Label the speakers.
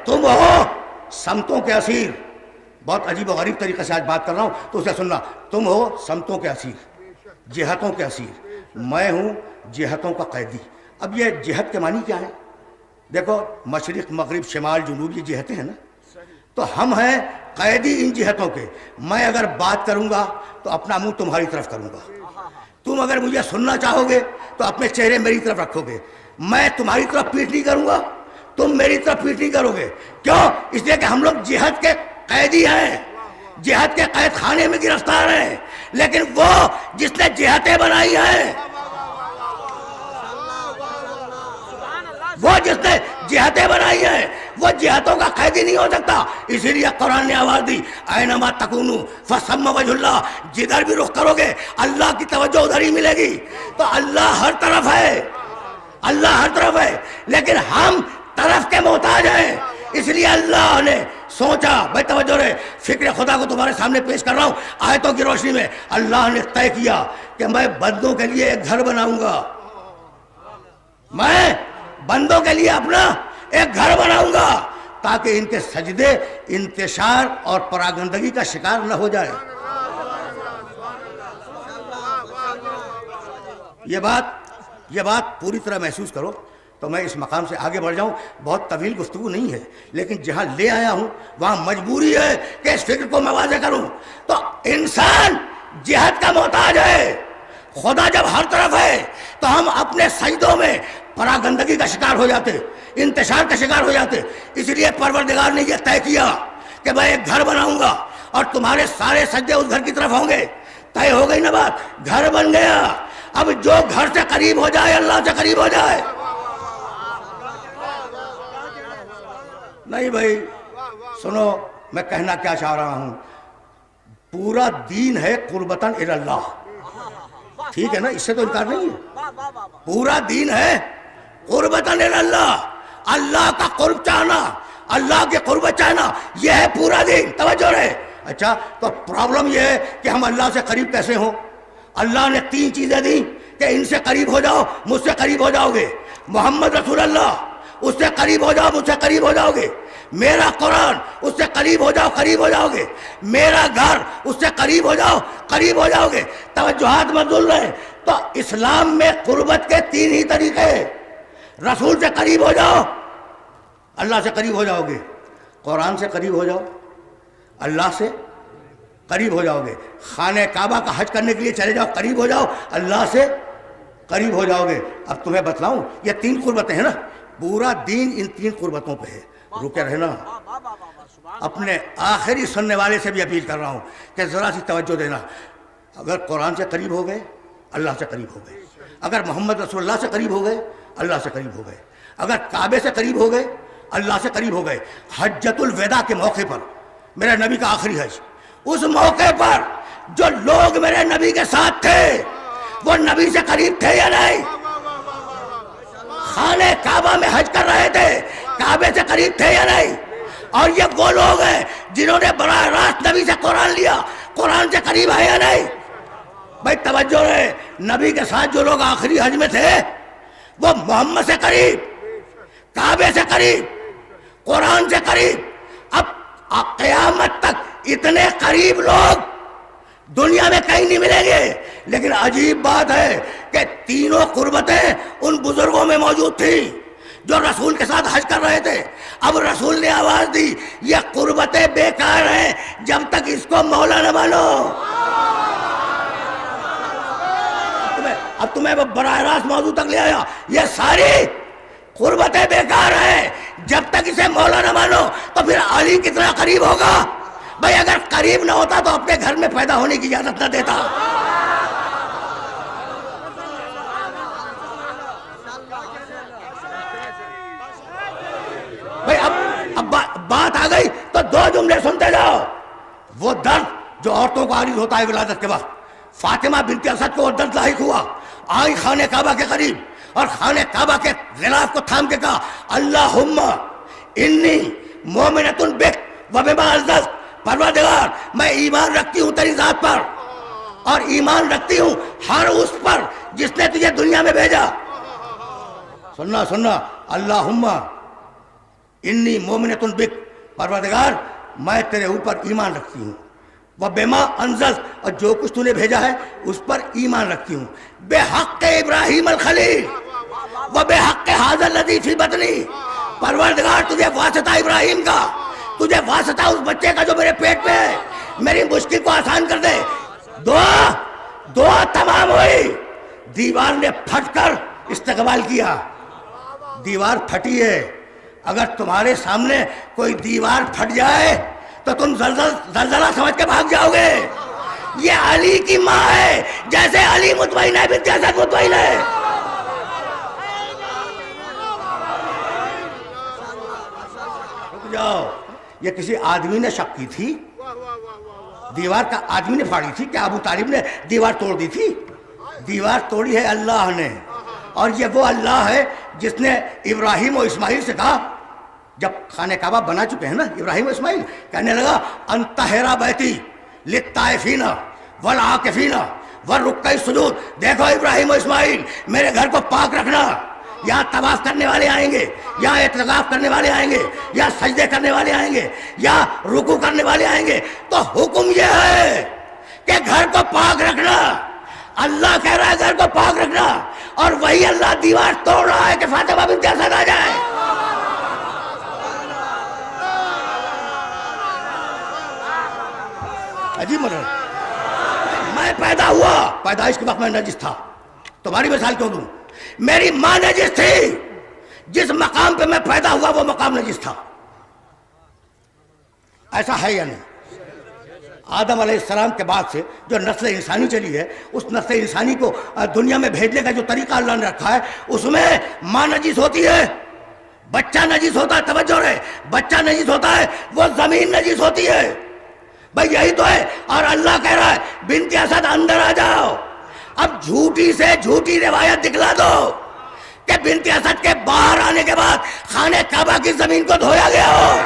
Speaker 1: تم ہو سمتوں کے اسیر. بہت عجیب و غریب طریقے سے آج بات کر رہا ہوں تو اسے سننا. تم ہو سمتوں کے اسیر, جہتوں کے اسیر, میں ہوں جہتوں کا قیدی. اب یہ جہت کے معنی کیا ہے؟ دیکھو, مشرق مغرب شمال جنوب یہ جہتیں ہیں نا, تو ہم ہیں قیدی ان جہتوں کے. میں اگر بات کروں گا تو اپنا منہ تمہاری طرف کروں گا, تم اگر مجھے سننا چاہو گے تو اپنے چہرے میری طرف رکھو گے. میں تمہاری طرف پیٹ نہیں کروں گا, تم میری طرف پیٹ نہیں کرو گے. کیوں؟ اس لیے کہ ہم لوگ جہت کے قیدی ہیں, جہت کے قید خانے میں گرفتار ہیں. لیکن وہ جس نے جہتیں بنائی ہیں, وہ جس نے جہتیں بنائی ہیں, وہ جہتوں کا قیدی نہیں ہو سکتا. اسی لیے قرآن نے آواز دی, اینما تکونو فثم وجہ اللہ. جدھر بھی رخ کرو گے اللہ کی توجہ ادھر ہی ملے گی. تو اللہ ہر طرف ہے, اللہ ہر طرف ہے, لیکن ہم طرف کے محتاج ہیں. اس لیے اللہ نے سوچا, بھائی توجہ رہے, فکر خدا کو تمہارے سامنے پیش کر رہا ہوں آیتوں کی روشنی میں. اللہ نے طے کیا کہ میں بندوں کے لیے ایک گھر بناؤں گا, میں بندوں کے لیے اپنا ایک گھر بناؤں گا تاکہ ان کے سجدے انتشار اور پراگندگی کا شکار نہ ہو جائے. یہ بات پوری طرح محسوس کرو. تو میں اس مقام سے آگے بڑھ جاؤں, بہت طویل گفتگو نہیں ہے, لیکن جہاں لے آیا ہوں وہاں مجبوری ہے کہ اس فکر کو میں واضح کروں. تو انسان جہت کا محتاج ہے, خدا جب ہر طرف ہے تو ہم اپنے سجدوں میں پراگندگی کا شکار ہو جاتے, انتشار کا شکار ہو جاتے. اس لیے پروردگار نے یہ طے کیا کہ میں ایک گھر بناؤں گا اور تمہارے سارے سجدے اس گھر کی طرف ہوں گے. طے ہو گئی نا بات, گھر بن گیا. اب جو گھر سے قریب ہو جائے اللہ سے قریب ہو جائے. نہیں بھائی سنو, میں کہنا کیا چاہ رہا ہوں, پورا دین ہے قربتاً الی اللہ. ٹھیک ہے نا, اس سے تو انکار نہیں ہے. پورا دین ہے قربتاً الی اللہ, اللہ کا قرب چاہنا, اللہ کے قربت چاہنا, یہ ہے پورا دین. توجہ رہے. اچھا, تو پرابلم یہ ہے کہ ہم اللہ سے قریب کیسے ہوں؟ اللہ نے 3 چیزیں دی کہ ان سے قریب ہو جاؤ, مجھ سے قریب ہو جاؤ گے. محمد رسول اللہ, اس سے قریب ہو جاؤ, مجھ سے قریب ہو جاؤ گے. میرا قرآن, اس سے قریب ہو جاؤ, قریب ہو جاؤ گے. میرا گھر, اس سے قریب ہو جاؤ, قریب ہو جاؤ گے. توجہات مبذول رہے. تو اسلام میں قربت کے 3 ہی طریقے. رسول سے قریب ہو جاؤ, اللہ سے قریب ہو جاؤ گے. قرآن سے قریب ہو جاؤ, اللہ سے قریب ہو جاؤ گے. خانہ کعبہ کا حج کرنے کے لیے چلے جاؤ, قریب ہو جاؤ, اللہ سے قریب ہو جاؤ گے. اب تمہیں بتلاؤں, یہ 3 قربتیں ہیں نا, پورا دین ان 3 قربتوں پہ ہے. رکے رہنا. اپنے آخری سننے والے سے بھی اپیل کر رہا ہوں کہ ذرا سی توجہ دینا. اگر قرآن سے قریب ہو گئے اللہ سے قریب ہو گئے, اگر محمد رسول اللہ سے قریب ہو گئے اللہ سے قریب ہو گئے, اگر کعبے سے قریب ہو گئے اللہ سے قریب ہو گئے. حجۃ الوداع کے موقع پر, میرے نبی کا آخری حج, اس موقع پر جو لوگ میرے نبی کے ساتھ تھے وہ نبی سے قریب تھے یا نہیں؟ خانہ کعبہ میں حج کر رہے تھے, کعبے سے قریب تھے یا نہیں؟ اور یہ وہ لوگ ہیں جنہوں نے براہ راست نبی سے قرآن لیا, قرآن سے قریب ہے یا نہیں؟ بھائی توجہ رہے, نبی کے ساتھ جو لوگ آخری حج میں تھے وہ محمد سے قریب, کعبے سے قریب, قرآن سے قریب. اب قیامت تک اتنے قریب لوگ دنیا میں کہیں نہیں ملیں گے. لیکن عجیب بات ہے کہ 3 قربتیں ان بزرگوں میں موجود تھیں جو رسول کے ساتھ حج کر رہے تھے. اب رسول نے آواز دی, یہ قربتیں بیکار ہیں جب تک اس کو مولا نہ مانو. اب تمہیں براہ راست موضوع تک لے آیا, یہ ساری قربتیں بیکار ہیں جب تک اسے مولا نہ مانو. تو پھر علی کتنا قریب ہوگا؟ بھائی اگر قریب نہ ہوتا تو اپنے گھر میں پیدا ہونے کی اجازت نہ دیتا. بھائی اب بات آ گئی تو 2 جملے سنتے جاؤ. وہ درد جو عورتوں کو عارض ہوتا ہے ولادت کے وقت, فاطمہ بنت اسد کو وہ درد لاحق ہوا, آئی خانہ کعبہ کے قریب اور خانہ کعبہ کے غلاف کو تھام کے کہا, اللہم انی مومنۃ بک وبما انزلت, پروردگار میں ایمان رکھتی ہوں تیری ذات پر اور ایمان رکھتی ہوں ہر اس پر جس نے تجھے دنیا میں بھیجا. سننا, اللہم انی مومنۃ بک، پروردگار میں تیرے اوپر ایمان رکھتی ہوں، وبما انزلت، اور جو کچھ تو نے بھیجا ہے اس پر ایمان رکھتی ہوں، بحق ابراہیم الخلیل وبحق ھذا الذی فی بطنی، پروردگار تجھے واسطہ ابراہیم کا، تجھے واسطہ اس بچے کا جو میرے پیٹ میں ہے، میری مشکل کو آسان کر دے۔ دعا تمام ہوئی، دیوار نے پھٹ کر استقبال کیا۔ دیوار پھٹی ہے، اگر تمہارے سامنے کوئی دیوار پھٹ جائے تو تم زلزلہ سمجھ کے بھاگ جاؤ گے۔ یہ علی کی ماں ہے، جیسے علی مطمئن ہے بنت اسد مطمئن ہے۔ رک جاؤ، یہ کسی آدمی نے شک کی تھی؟ دیوار کا آدمی نے پھاڑی تھی؟ کیا ابو طالب نے دیوار توڑ دی تھی؟ دیوار توڑی ہے اللہ نے، اور یہ وہ اللہ ہے جس نے ابراہیم و اسماعیل سے کہا، جب خانہ کعبہ بنا چکے ہیں نا ابراہیم و اسماعیل، کہنے لگا انطہر بیتی للطائفین والعاکفین والرکع السجود، دیکھو ابراہیم و اسماعیل میرے گھر کو پاک رکھنا، یہاں طواف کرنے والے آئیں گے، یہاں اعتکاف کرنے والے آئیں گے، یہاں سجدے کرنے والے آئیں گے، یہاں رکوع کرنے والے آئیں گے، تو حکم یہ ہے کہ گھر کو پاک رکھنا۔ اللہ کہہ رہا ہے گھر کو پاک رکھنا، اور وہی اللہ دیوار توڑ رہا ہے کہ فاطمہ بنت اسد آ جائے۔ عجیب مرحلہ، میں پیدا ہوا، پیدائش کے وقت میں نجس تھا، تمہاری مثال کیوں دوں؟ میری ماں نجس تھی، جس مقام پہ میں پیدا ہوا وہ مقام نجس تھا۔ ایسا ہے یا نہیں؟ آدم علیہ السلام کے بعد سے جو نسل انسانی چلی ہے، اس نسل انسانی کو دنیا میں بھیجنے کا جو طریقہ اللہ نے رکھا ہے، اس میں ماں نجس ہوتی ہے، بچہ نجس ہوتا ہے، توجہ رہے، بچہ نجس ہوتا ہے، وہ زمین نجس ہوتی ہے، بھائی یہی تو ہے۔ اور اللہ کہہ رہا ہے بنت اسد اندر آ جاؤ۔ اب جھوٹی سے جھوٹی روایت دکھلا دو کہ بنت اسد کے باہر آنے کے بعد خانہ کعبہ کی زمین کو دھویا گیا ہو۔